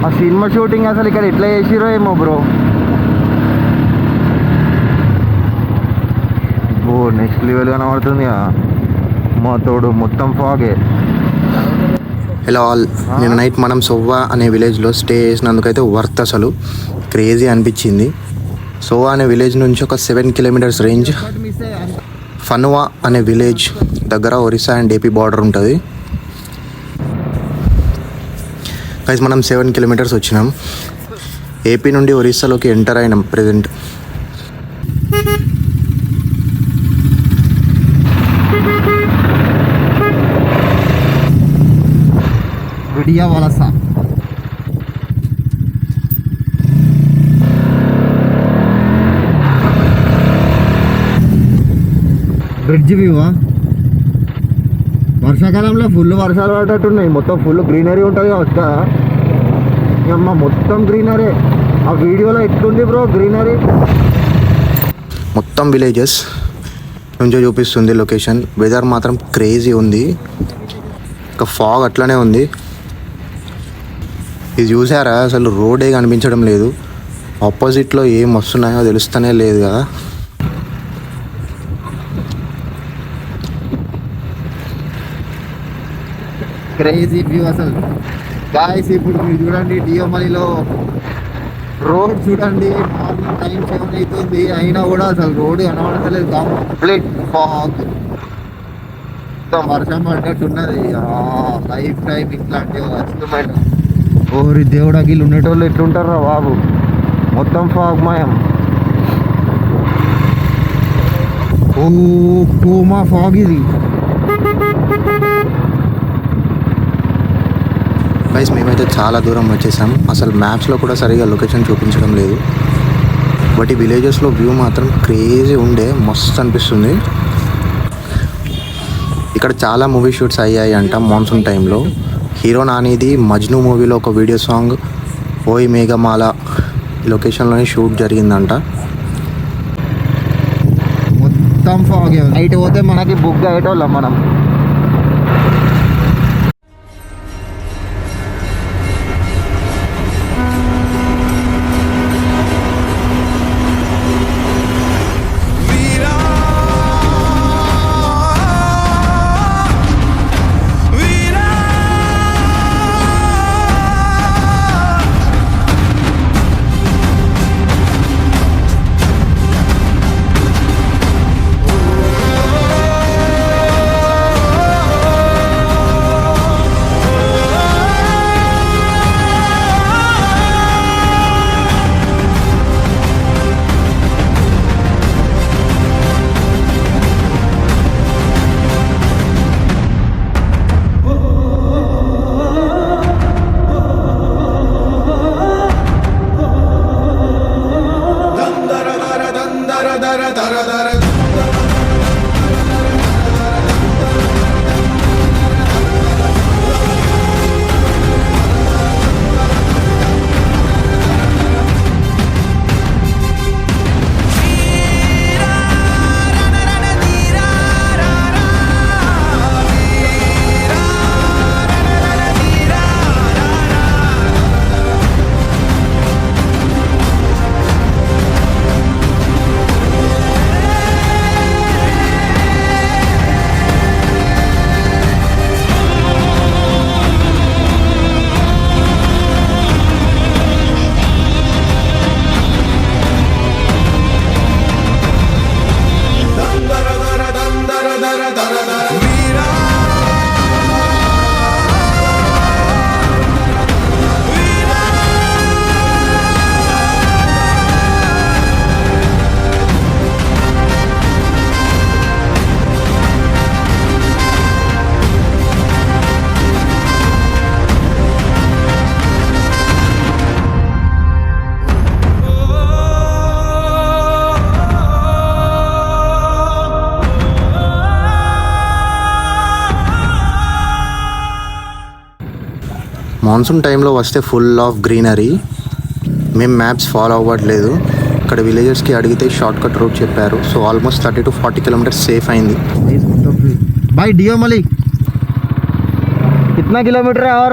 ఆ cinema shooting అసలు ఇక్కడ ఎట్లా చేసిరో ఏమో బ్రో. ఓ నెక్స్ట్ లెవెల్ కనబడుతుంది మా తోడు, మొత్తం ఫాగే. హలో ఆల్, నిన్న నైట్ మనం సోవా అనే విలేజ్లో స్టే చేసినందుకైతే వర్త్, అసలు క్రేజీ అనిపించింది. సోవా అనే విలేజ్ నుంచి ఒక 7 కిలోమీటర్స్ రేంజ్ ఫనువా అనే విలేజ్ దగ్గర ఒరిస్సా అండ్ ఏపీ బార్డర్ ఉంటుంది. గైస్ మనం 7 కిలోమీటర్స్ వచ్చినాం. ఏపీ నుండి ఒరిస్సాలోకి ఎంటర్ అయినాం ప్రెజెంట్. విడియా వలస. బ్రిడ్జ్ వ్యూవా. వర్షాకాలంలో ఫుల్ వర్షాలు పడేటట్టున్నాయి, మొత్తం ఫుల్ గ్రీనరీ ఉంటుంది కావచ్చు కదా. అమ్మ మొత్తం గ్రీనరీ. ఆ వీడియోలో ఎట్లుంది బ్రో గ్రీనరీ? మొత్తం విలేజెస్ నుంచో చూపిస్తుంది లొకేషన్. వెదర్ మాత్రం క్రేజీ ఉంది, ఒక ఫాగ్ అట్లనే ఉంది. ఇది చూసారా, అసలు రోడే కనిపించడం లేదు. ఆపోజిట్లో ఏం వస్తున్నాయో తెలుస్తూనే లేదు కదా. క్రేజీ వ్యూ అసలు. గాయస్ ఇప్పుడు మీరు చూడండి, డియోమలిలో రోడ్ చూడండి. మార్నింగ్ టైం 7 అవుతుంది, అయినా కూడా అసలు రోడ్ కనబడతలేదు. కంప్లీట్ ఫాగ్, వర్షం పడ్డట్టున్నది. లైఫ్ టైం ఇట్లాంటివి అచీవ్మెంట్. ఓరి దేవుడా, వీళ్ళు ఉండేటోళ్ళు ఎట్లుంటారా బాబు, మొత్తం ఫాగ్ మాయం. ఓ కోమా ఫాగ్ ఇది. గైస్ మేమైతే చాలా దూరం వచ్చేసాం. అసలు మ్యాప్స్లో కూడా సరిగా లొకేషన్ చూపించడం లేదు. బట్ ఈ విలేజెస్లో వ్యూ మాత్రం క్రేజీ ఉండే, మస్తు అనిపిస్తుంది. ఇక్కడ చాలా మూవీ షూట్స్ అయ్యాయి అంట మాన్సూన్ టైంలో. హీరో నానిది మజ్ను మూవీలో ఒక వీడియో సాంగ్ ఓయ్ మేఘమాల ఈ లొకేషన్లోనే షూట్ జరిగిందంట. మొత్తం ఫాగ్. నైట్ పోతే మనకి బుక్ అయ్యేటోళ్ళం మనం. మాన్సూన్ టైంలో వస్తే ఫుల్ ఆఫ్ గ్రీనరీ. మేము మ్యాప్స్ ఫాలో అవ్వట్లేదు. ఇక్కడ విలేజెస్కి అడిగితే షార్ట్ కట్ రూట్ చెప్పారు. So almost 30 to 40 kilometres safe అయింది. भाई डियोमली कितना किलोमीटर है? और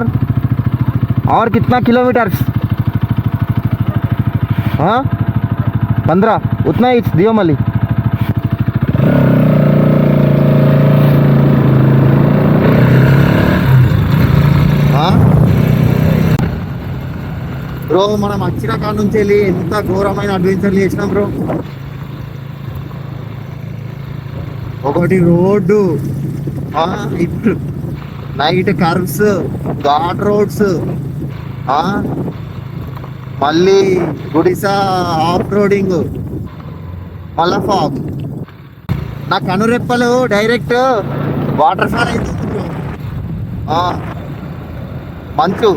और कितना किलोमीटर्स? हाँ 15 उतना ही दियोमली. బ్రో మనం వచ్చిన కాడ నుంచి వెళ్ళి ఎంత ఘోరమైన అడ్వెంచర్లు చేసినాం బ్రో. ఒకటి రోడ్డు, ఇప్పుడు నైట్ కర్వ్స్, ఘాట్ రోడ్స్, మళ్ళీ గుడిసా ఆఫ్ రోడింగ్, మళ్ళా ఫాగ్. నా కనురెప్పలు డైరెక్ట్ వాటర్ ఫాల్ అవుతుంది బ్రో. మంచు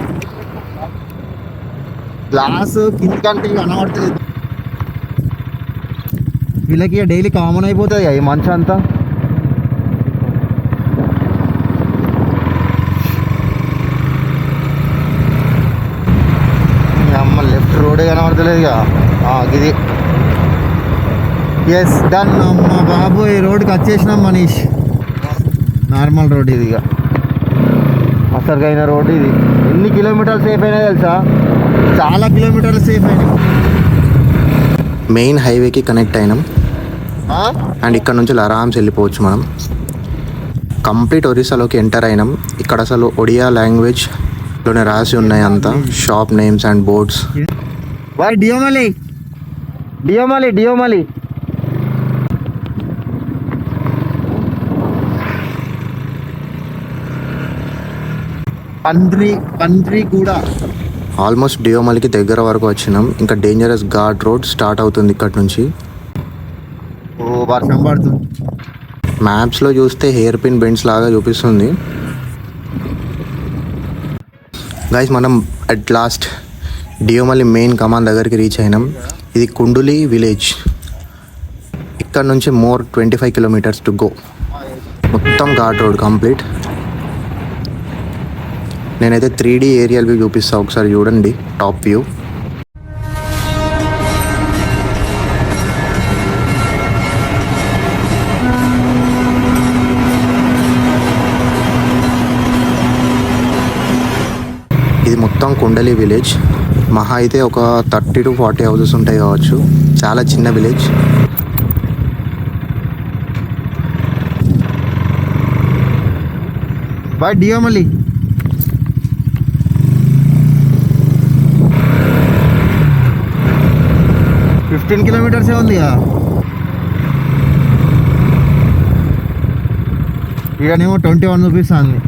గ్లాసు కింద కంటే కనబడుతుంది. వీళ్ళకి డైలీ కామన్ అయిపోతుంది ఈ మంచు అంతా. అమ్మ లెఫ్ట్ రోడే కనబడతలేదు ఇక. ఇది ఎస్ డన్. అమ్మ బాబు ఈ రోడ్కి వచ్చేసినాం మనీష్. నార్మల్ రోడ్ ఇది, ఇక అసలుగా అయిన రోడ్ ఇది. ఎన్ని కిలోమీటర్లు సేఫ్ అయినా తెలుసా? చాలా కిలోమీటర్లు సేఫ్ అయినాయి. మెయిన్ హైవేకి కనెక్ట్ అయినాం అండ్ ఇక్కడ నుంచి ఆరామ్స్ వెళ్ళిపోవచ్చు మనం. కంప్లీట్ ఒరిస్సాలోకి ఎంటర్ అయినాం. ఇక్కడ అసలు ఒడియా లాంగ్వేజ్లోనే రాసి ఉన్నాయి అంతా, షాప్ నేమ్స్ అండ్ బోర్డ్స్. వాయ్ డియోమలి డియోమలి డియోమలి. పండ్రి కూడా ఆల్మోస్ట్ డియోమలికి దగ్గర వరకు వచ్చినాం. ఇంకా డేంజరస్ ఘాట్ రోడ్ స్టార్ట్ అవుతుంది ఇక్కడ నుంచి. వర్షం పడుతుంది. మ్యాప్స్లో చూస్తే హెయిర్ పిన్ బెండ్స్ లాగా చూపిస్తుంది. గైస్ మనం at last Deomali main command దగ్గరికి రీచ్ అయినాం. ఇది కుండులి విలేజ్. ఇక్కడ నుంచి మోర్ 25 కిలోమీటర్స్ టు గో. మొత్తం ఘాట్ రోడ్ కంప్లీట్. నేనైతే 3D ఏరియల్ వ్యూ చూపిస్తాను, ఒకసారి చూడండి టాప్ వ్యూ. ఇది మొత్తం కుండలి విలేజ్. మహా అయితే ఒక 30 to 40 హౌసెస్ ఉంటాయి కావచ్చు. చాలా చిన్న విలేజ్. బాయ్ డియోమలి. ఫిఫ్టీన్ కిలోమీటర్సే ఉంది ఇకనేమో 21 చూపిస్తుంది.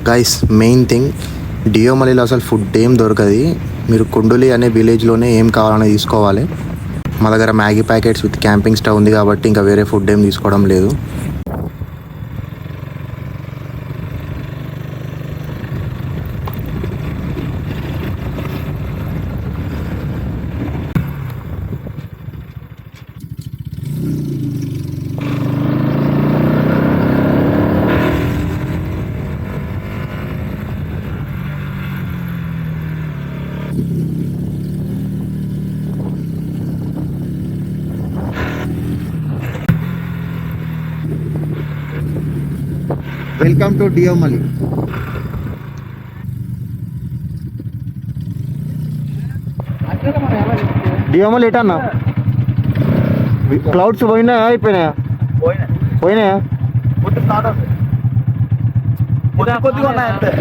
గైస్ మెయిన్ థింగ్, డియోమలిలో అసలు ఫుడ్ ఏం దొరకదు. మీరు కుండులి అనే విలేజ్లోనే ఏం కావాలని తీసుకోవాలి. మా దగ్గర Maggi packets with camping stove ఉంది కాబట్టి ఇంకా వేరే ఫుడ్ ఏం తీసుకోవడం లేదు. Welcome to Deomali. డియోమలి ఎటన్నా? క్లౌడ్స్ పోయినాయా అయిపోయినాయా? పోయినాయా? కొద్దిగా ఉన్నాయంతే.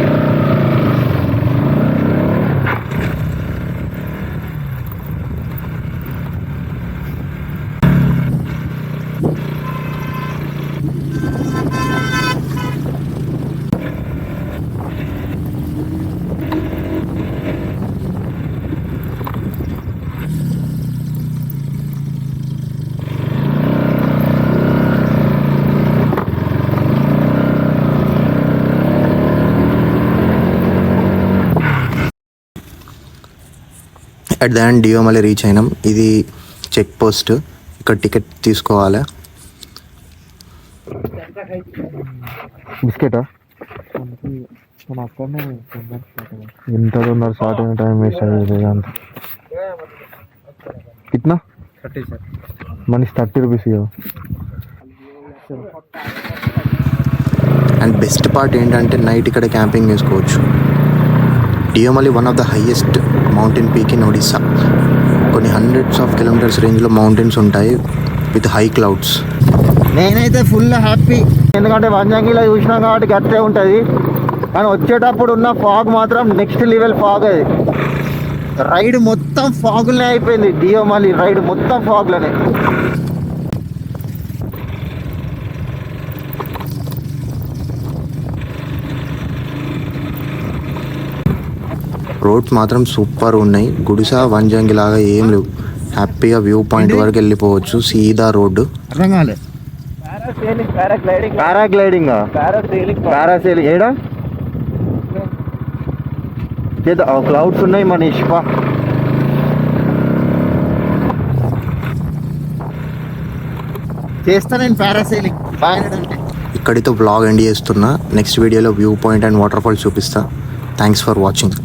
At the end Deomali reach అయినాం. ఇది చెక్ పోస్ట్. ఇక్కడ టికెట్ తీసుకోవాలి. బిస్కెటా? ఎంత తొందర స్టార్ట్ అయిన టైం వేస్ట్ అయ్యేది అంత. కిतना? 30 सर. మనకి 30 రూపీస్. అండ్ బెస్ట్ పార్ట్ ఏంటంటే నైట్ ఇక్కడ క్యాంపింగ్ చేసుకోవచ్చు. Deomali one of the highest mountain peak in Odisha. కొన్ని హండ్రెడ్స్ ఆఫ్ కిలోమీటర్స్ రేంజ్లో మౌంటైన్స్ ఉంటాయి విత్ హై క్లౌడ్స్. నేనైతే ఫుల్ హ్యాపీ, ఎందుకంటే వంజంగిలో చూసినాం కాబట్టి గట్టే ఉంటుంది. కానీ వచ్చేటప్పుడు ఉన్న ఫాగ్ మాత్రం నెక్స్ట్ లెవెల్ ఫాగ్. అది రైడ్ మొత్తం ఫాగులనే అయిపోయింది. డియోమలి రైడ్ మొత్తం ఫాగ్లోనే. రోడ్స్ మాత్రం సూపర్ ఉన్నాయి. గుడిసా వంజంగి లాగా ఏం లేవు. హ్యాపీగా వ్యూ పాయింట్ వరకు వెళ్ళిపోవచ్చు. సీదా రోడ్డు. అర్థం కాలే. పారాగ్లైడింగ్ పారాసైలింగ్ ఏడా క్లౌడ్స్ ఉన్నాయి మన ఇష్పా. చేస్తా నేను పారాసైలింగ్ బాగా. ఇక్కడితో బ్లాగ్ ఎండ్ చేస్తున్నా. నెక్స్ట్ వీడియోలో view point and water fall చూపిస్తా. Thanks for watching.